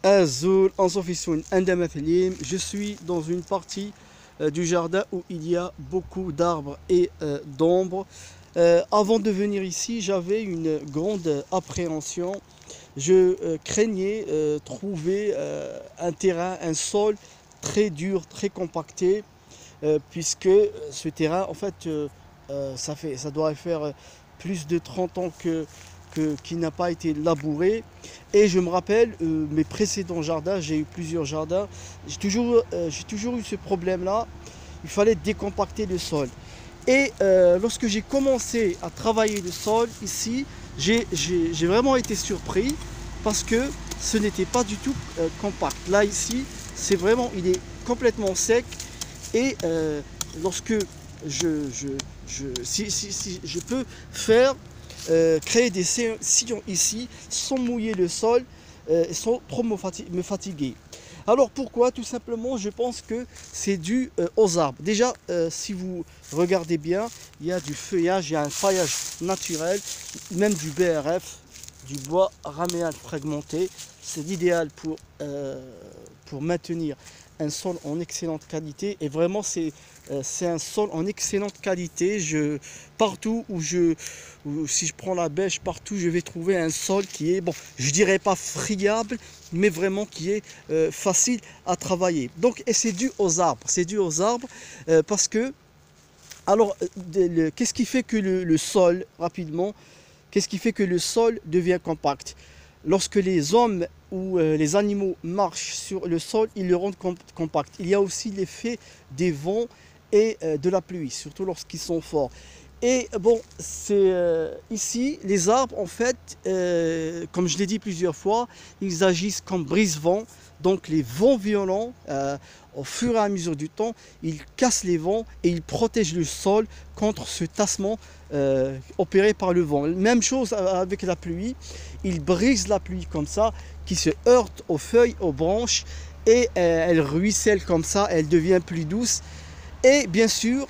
Azul Ansofisoun Andamathalim. Je suis dans une partie du jardin où il y a beaucoup d'arbres et d'ombres. Avant de venir ici, j'avais une grande appréhension. Je craignais trouver un terrain, un sol très dur, très compacté, puisque ce terrain, en fait, ça doit faire plus de 30 ans qui n'a pas été labouré. Et je me rappelle mes précédents jardins, j'ai eu plusieurs jardins, j'ai toujours eu ce problème-là. Il fallait décompacter le sol. Et lorsque j'ai commencé à travailler le sol ici, j'ai vraiment été surpris parce que ce n'était pas du tout compact. Là ici, c'est vraiment, il est complètement sec. Et lorsque si je peux faire créer des sillons ici sans mouiller le sol, sans trop me fatiguer. Alors pourquoi? Tout simplement, je pense que c'est dû aux arbres. Déjà, si vous regardez bien, il y a du feuillage, il y a un feuillage naturel, même du BRF, du bois raméal fragmenté. C'est l'idéal pour maintenir un sol en excellente qualité. Et vraiment, c'est un sol en excellente qualité. Partout si je prends la bêche, partout je vais trouver un sol qui est, bon, je dirais pas friable, mais vraiment qui est facile à travailler. Donc, et c'est dû aux arbres. C'est dû aux arbres parce que, alors, qu'est-ce qui fait que le sol, rapidement, qu'est-ce qui fait que le sol devient compact? Lorsque les hommes ou les animaux marchent sur le sol, ils le rendent compact. Il y a aussi l'effet des vents et de la pluie, surtout lorsqu'ils sont forts. Et bon, c'est ici, les arbres, en fait, comme je l'ai dit plusieurs fois, ils agissent comme brise-vent. Donc les vents violents, au fur et à mesure du temps, ils cassent les vents et ils protègent le sol contre ce tassement opéré par le vent. Même chose avec la pluie, ils brisent la pluie comme ça, qui se heurte aux feuilles, aux branches, et elle ruisselle comme ça, elle devient plus douce. Et bien sûr,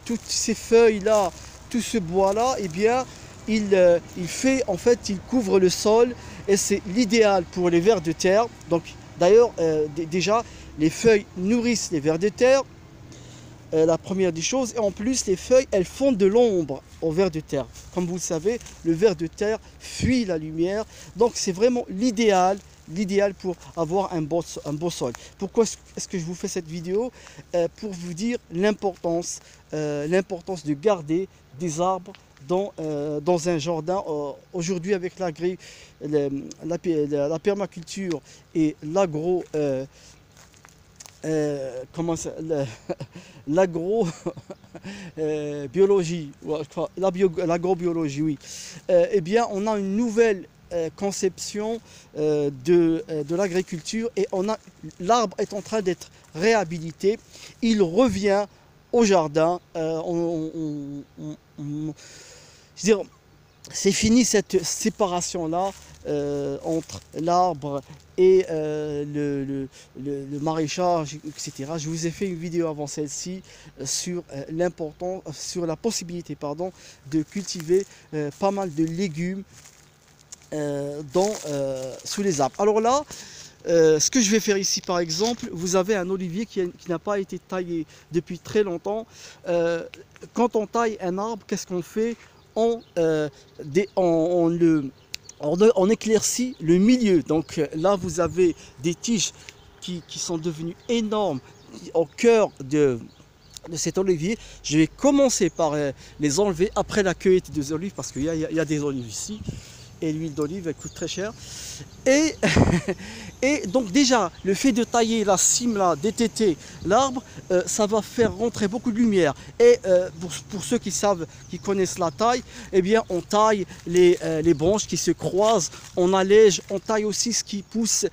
toutes ces feuilles-là, tout ce bois-là, eh bien, en fait, il couvre le sol et c'est l'idéal pour les vers de terre. Donc, d'ailleurs, déjà, les feuilles nourrissent les vers de terre, la première des choses. Et en plus, les feuilles, elles font de l'ombre au ver de terre. Comme vous le savez, le ver de terre fuit la lumière. Donc, c'est vraiment l'idéal pour avoir un beau sol. Pourquoi est-ce que je vous fais cette vidéo? Pour vous dire l'importance de garder des arbres dans un jardin. Aujourd'hui, avec la permaculture et l'agro biologie, l'agrobiologie, oui. Eh bien, on a une nouvelle conception de l'agriculture et l'arbre est en train d'être réhabilité. Il revient au jardin. Je veux dire, c'est fini cette séparation-là entre l'arbre et le maraîchage, etc. Je vous ai fait une vidéo avant celle-ci sur sur la possibilité, pardon, de cultiver pas mal de légumes sous les arbres. Alors là, ce que je vais faire ici, par exemple, vous avez un olivier qui n'a pas été taillé depuis très longtemps. Quand on taille un arbre, qu'est-ce qu'on fait? On éclaircit le milieu. Donc là, vous avez des tiges qui sont devenues énormes au cœur de cet olivier. Je vais commencer par les enlever après la cueillette des olives, parce qu'il y a des olives ici. Et l'huile d'olive, elle coûte très cher. Et, et donc déjà, le fait de tailler la cime là, d'étêter l'arbre, ça va faire rentrer beaucoup de lumière. Et pour ceux qui connaissent la taille, eh bien on taille les branches qui se croisent, on allège, on taille aussi ce qui pousse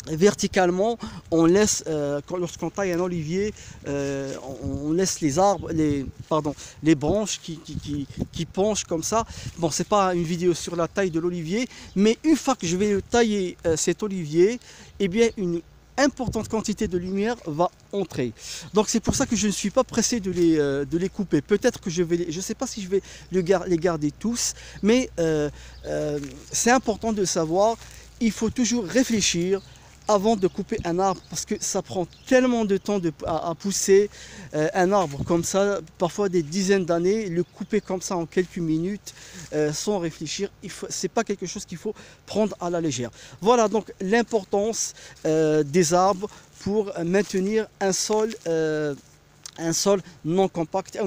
verticalement. On laisse, lorsqu'on taille un olivier, on laisse les branches qui penchent comme ça. Bon, c'est pas une vidéo sur la taille de l'olivier, mais une fois que je vais tailler cet olivier, eh bien une importante quantité de lumière va entrer. Donc c'est pour ça que je ne suis pas pressé de les couper. Peut-être que je ne sais pas si je vais les garder tous, mais c'est important de savoir il faut toujours réfléchir avant de couper un arbre parce que ça prend tellement de temps à pousser un arbre comme ça, parfois des dizaines d'années. Le couper comme ça en quelques minutes sans réfléchir, c'est pas quelque chose qu'il faut prendre à la légère. Voilà donc l'importance des arbres pour maintenir un sol non compact.